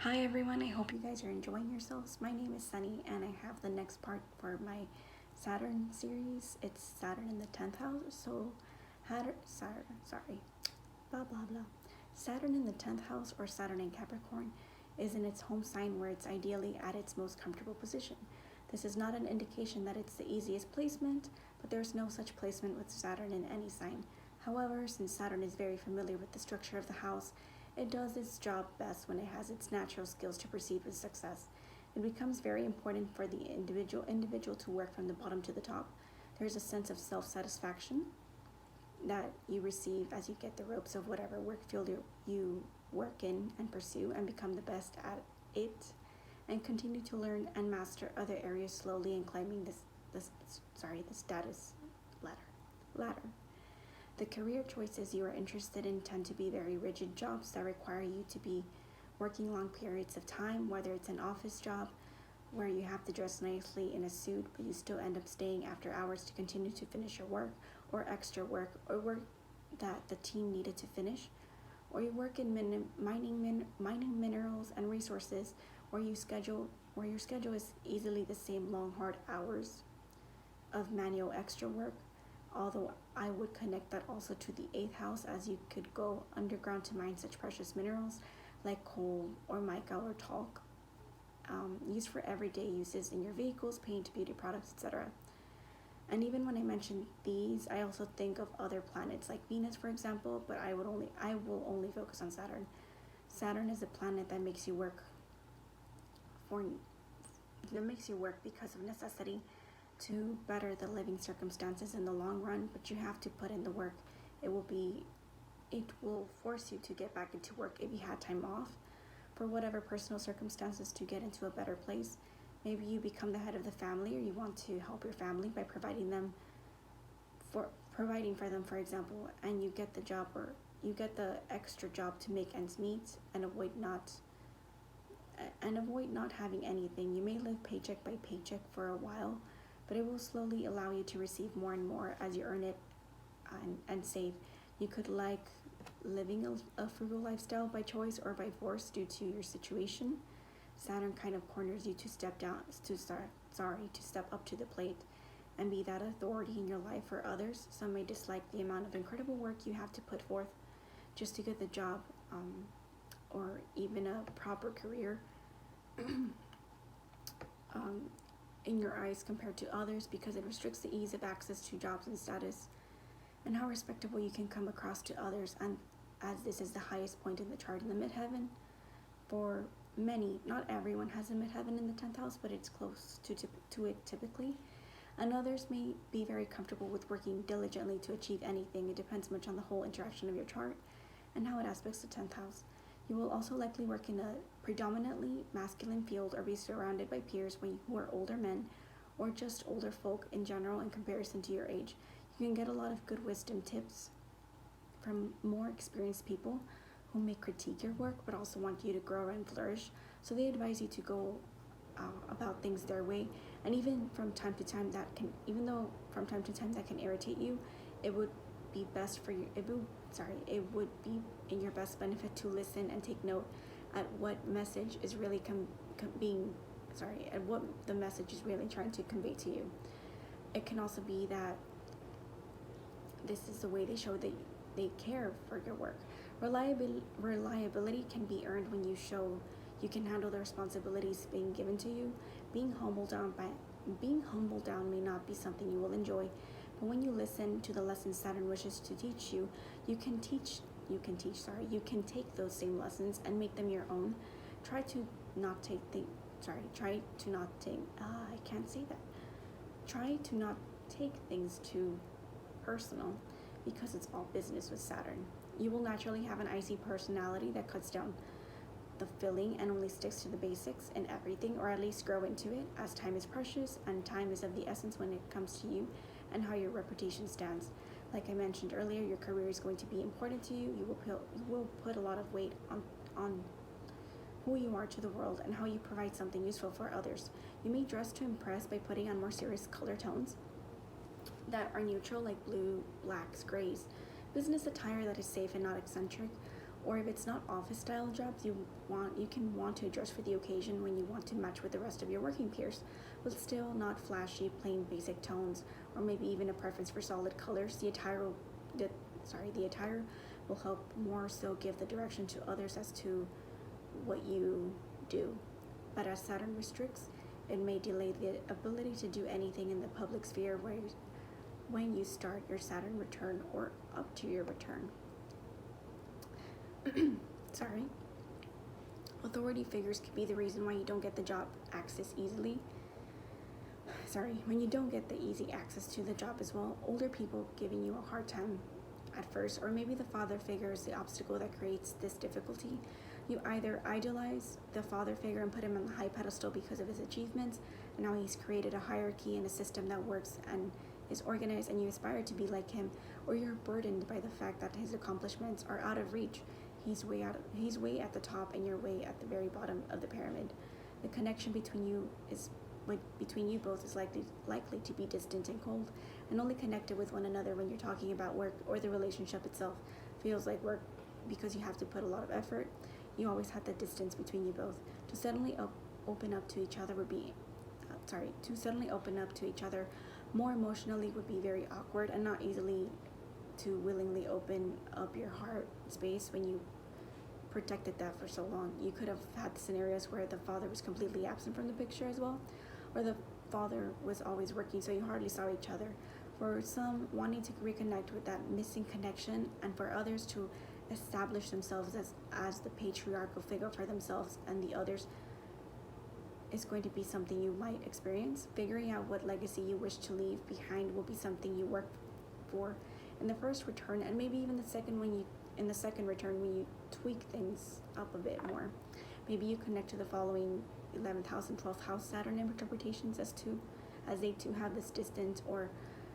Hi everyone, I hope you guys are enjoying yourselves. My name is Sunny and I have the next part for my Saturn series. It's Saturn in the 10th house. So, blah blah blah. Saturn in the 10th house or Saturn in Capricorn is in its home sign where it's ideally at its most comfortable position. This is not an indication that it's the easiest placement, but there's no such placement with Saturn in any sign. However, since Saturn is very familiar with the structure of the house, it does its job best when it has its natural skills to proceed with success. It becomes very important for the individual to work from the bottom to the top. There's a sense of self-satisfaction that you receive as you get the ropes of whatever work field you work in and pursue and become the best at it and continue to learn and master other areas slowly and climbing the status ladder. The career choices you are interested in tend to be very rigid jobs that require you to be working long periods of time, whether it's an office job where you have to dress nicely in a suit but you still end up staying after hours to continue to finish your work, or extra work or work that the team needed to finish, or you work in mining minerals and resources where your schedule is easily the same long hard hours of manual extra work, although I would connect that also to the 8th house, as you could go underground to mine such precious minerals like coal or mica or talc, used for everyday uses in your vehicles, paint, beauty products, etc. And even when I mention these, I also think of other planets like Venus, for example, but I will only focus on Saturn. Saturn is a planet that makes you work because of necessity to better the living circumstances in the long run, but you have to put in the work. It will force you to get back into work if you had time off for whatever personal circumstances to get into a better place. Maybe you become the head of the family, or you want to help your family by providing for them, for example, and you get the job, or you get the extra job to make ends meet and avoid not having anything. You may live paycheck by paycheck for a while, but it will slowly allow you to receive more and more as you earn it and save. You could like living a frugal lifestyle by choice or by force due to your situation. Saturn kind of corners you to step up to the plate and be that authority in your life for others. Some may dislike the amount of incredible work you have to put forth just to get the job, or even a proper career in your eyes compared to others, because it restricts the ease of access to jobs and status and how respectable you can come across to others. And as this is the highest point in the chart in the midheaven, for many, not everyone has a midheaven in the 10th house, but it's close to it typically. And others may be very comfortable with working diligently to achieve anything. It depends much on the whole interaction of your chart and how it aspects the 10th house. You will also likely work in a predominantly masculine field or be surrounded by peers who are older men or just older folk in general in comparison to your age. You can get a lot of good wisdom tips from more experienced people who may critique your work but also want you to grow and flourish. So they advise you to go about things their way, and even from time to time that can irritate you, it would be in your best benefit to listen and take note at what message is really what the message is really trying to convey to you. It can also be that this is the way they show that they care for your work. Reliability can be earned when you show you can handle the responsibilities being given to you. Being humbled down may not be something you will enjoy, but when you listen to the lessons Saturn wishes to teach you, you can take those same lessons and make them your own. Try to not take things too personal, because it's all business with Saturn. You will naturally have an icy personality that cuts down the filling and only sticks to the basics in everything, or at least grow into it, as time is precious and time is of the essence when it comes to you and how your reputation stands. Like I mentioned earlier, your career is going to be important to you. You will put a lot of weight on who you are to the world and how you provide something useful for others. You may dress to impress by putting on more serious color tones that are neutral, like blue, blacks, grays, business attire that is safe and not eccentric, Or if it's not office style jobs, you can want to dress for the occasion when you want to match with the rest of your working peers, but still not flashy, plain basic tones, or maybe even a preference for solid colors. The attire will help more so give the direction to others as to what you do. But as Saturn restricts, it may delay the ability to do anything in the public sphere when you start your Saturn return or up to your return. Sorry. Authority figures could be the reason why you don't get the job access easily. When you don't get the easy access to the job as well. Older people giving you a hard time at first, or maybe the father figure is the obstacle that creates this difficulty. You either idolize the father figure and put him on the high pedestal because of his achievements, and now he's created a hierarchy and a system that works and is organized, and you aspire to be like him, or you're burdened by the fact that his accomplishments are out of reach. He's way at the top, and you're way at the very bottom of the pyramid. The connection between you both is likely to be distant and cold, and only connected with one another when you're talking about work, or the relationship itself feels like work because you have to put a lot of effort. You always had the distance between you both. To suddenly open up to each other more emotionally would be very awkward, and not easily to willingly open up your heart space when you protected that for so long. You could have had scenarios where the father was completely absent from the picture as well, or the father was always working, so you hardly saw each other. For some, wanting to reconnect with that missing connection, and for others to establish themselves as the patriarchal figure for themselves and the others, is going to be something you might experience. Figuring out what legacy you wish to leave behind will be something you work for in the first return, and maybe even in the second return when you tweak things up a bit more. Maybe you connect to the following 11th house and 12th house Saturn interpretations as they too have this distant or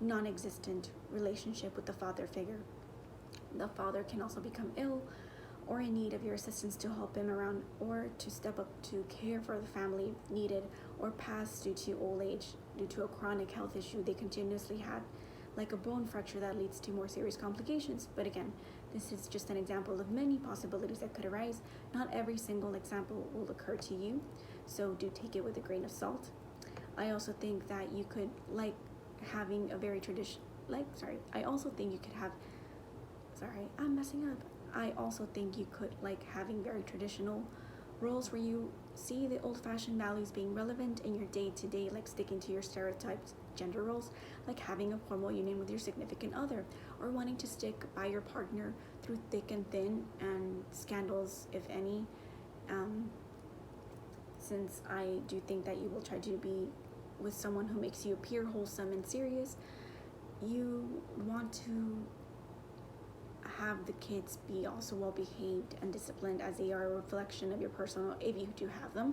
non-existent relationship with the father figure. The father can also become ill or in need of your assistance to help him around, or to step up to care for the family needed, or pass due to old age, due to a chronic health issue they continuously had, like a bone fracture that leads to more serious complications. But again, this is just an example of many possibilities that could arise. Not every single example will occur to you, so do take it with a grain of salt. I also think that you could I also think you could like having very traditional roles where you see the old-fashioned values being relevant in your day-to-day, like sticking to your stereotyped gender roles, like having a formal union with your significant other, or wanting to stick by your partner through thick and thin, and scandals, if any. Since I do think that you will try to be with someone who makes you appear wholesome and serious, you want to have the kids be also well behaved and disciplined, as they are a reflection of your personal, if you do have them,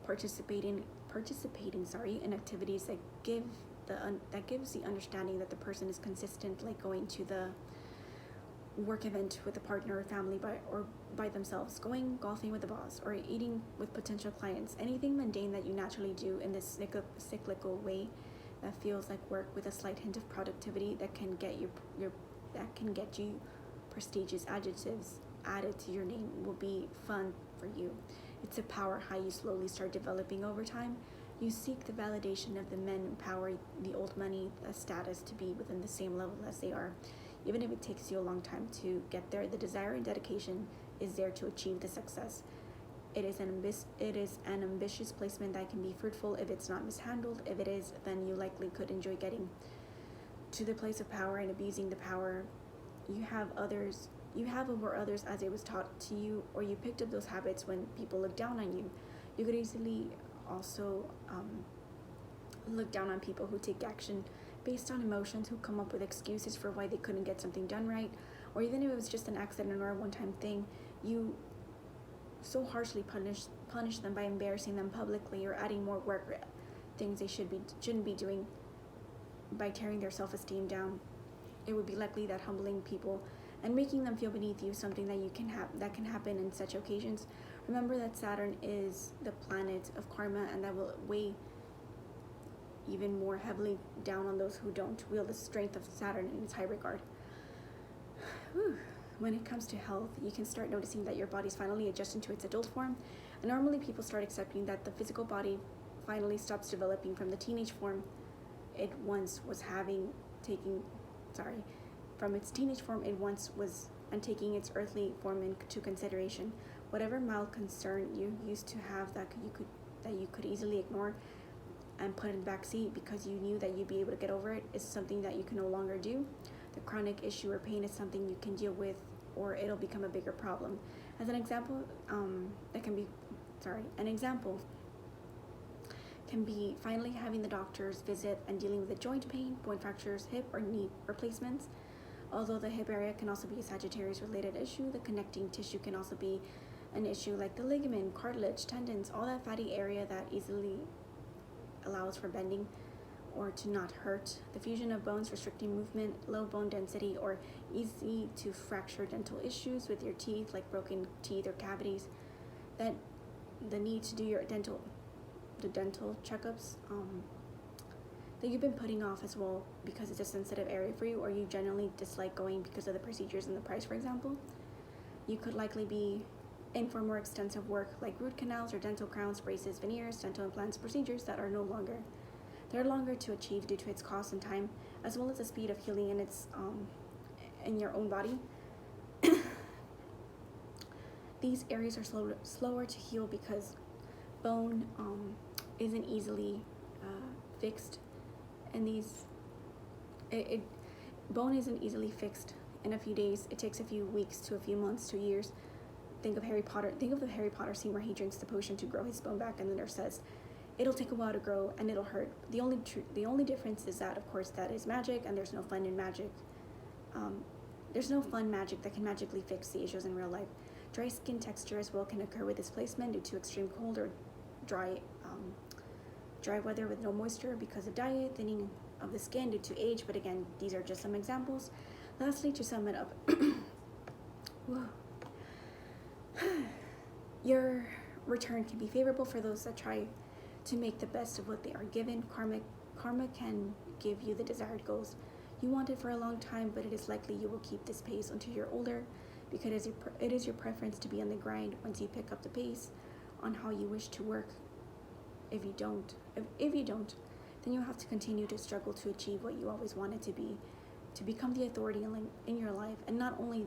participating in activities that gives the understanding that the person is consistent, like going to the work event with a partner or family by themselves, going golfing with the boss, or eating with potential clients. Anything mundane that you naturally do in this cyclical way that feels like work with a slight hint of productivity that can get you prestigious adjectives added to your name will be fun for you. It's a power high you slowly start developing over time. You seek the validation of the men in power, the old money, the status, to be within the same level as they are. Even if it takes you a long time to get there, the desire and dedication is there to achieve the success. It is an ambitious placement that can be fruitful if it's not mishandled. If it is, then you likely could enjoy getting to the place of power and abusing the power you have over others as it was taught to you, or you picked up those habits when people look down on you. You could easily also look down on people who take action based on emotions, who come up with excuses for why they couldn't get something done right, or even if it was just an accident or a one-time thing, you so harshly punish them by embarrassing them publicly, or adding more work, things they shouldn't be doing, by tearing their self-esteem down. It would be likely that humbling people and making them feel beneath you is something that can happen in such occasions. Remember that Saturn is the planet of karma, and that will weigh even more heavily down on those who don't wield the strength of Saturn in its high regard. when it comes to health, you can start noticing that your body's finally adjusting to its adult form. And normally people start accepting that the physical body finally stops developing from the teenage form it once was from its teenage form it once was, and taking its earthly form into consideration. Whatever mild concern you used to have that you could easily ignore and put in the back seat because you knew that you'd be able to get over it is something that you can no longer do. The chronic issue or pain is something you can deal with, or it'll become a bigger problem. As an example, an example can be finally having the doctor's visit and dealing with a joint pain, bone fractures, hip or knee replacements. Although the hip area can also be a Sagittarius related issue, the connecting tissue can also be an issue like the ligament, cartilage, tendons, all that fatty area that easily allows for bending or to not hurt. The fusion of bones restricting movement, low bone density, or easy to fracture dental issues with your teeth like broken teeth or cavities, that the need to do your dental checkups that you've been putting off as well because it's a sensitive area for you, or you generally dislike going because of the procedures and the price, for example. You could likely be in for more extensive work like root canals or dental crowns, braces, veneers, dental implants, procedures that are they're longer to achieve due to its cost and time, as well as the speed of healing in your own body. These areas are slower to heal because bone isn't easily fixed, and bone isn't easily fixed in a few days. It takes a few weeks to a few months to years. Think of the Harry Potter scene where he drinks the potion to grow his bone back, and the nurse says, "It'll take a while to grow, and it'll hurt." The only difference is that, of course, that is magic, and there's no fun in magic. There's no fun magic that can magically fix the issues in real life. Dry skin texture as well can occur with displacement due to extreme cold or dry weather with no moisture because of diet, thinning of the skin due to age. But again, these are just some examples. Lastly, to sum it up, your return can be favorable for those that try to make the best of what they are given. Karma can give you the desired goals you wanted for a long time, but it is likely you will keep this pace until you're older because it is your preference to be on the grind once you pick up the pace on how you wish to work. If you don't, then you'll have to continue to struggle to achieve what you always wanted to be, to become the authority in your life, and not only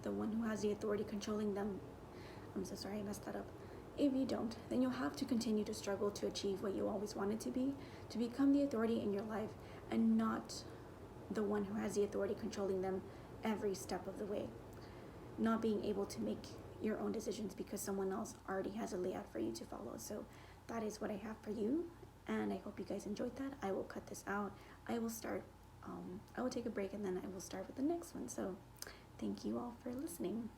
the one who has the authority controlling them. I'm so sorry, I messed that up. If you don't, then you'll have to continue to struggle to achieve what you always wanted to be, to become the authority in your life, and not the one who has the authority controlling them every step of the way. Not being able to make your own decisions because someone else already has a layout for you to follow. So that is what I have for you, and I hope you guys enjoyed that. I will cut this out. I will take a break, and then I will start with the next one. So thank you all for listening.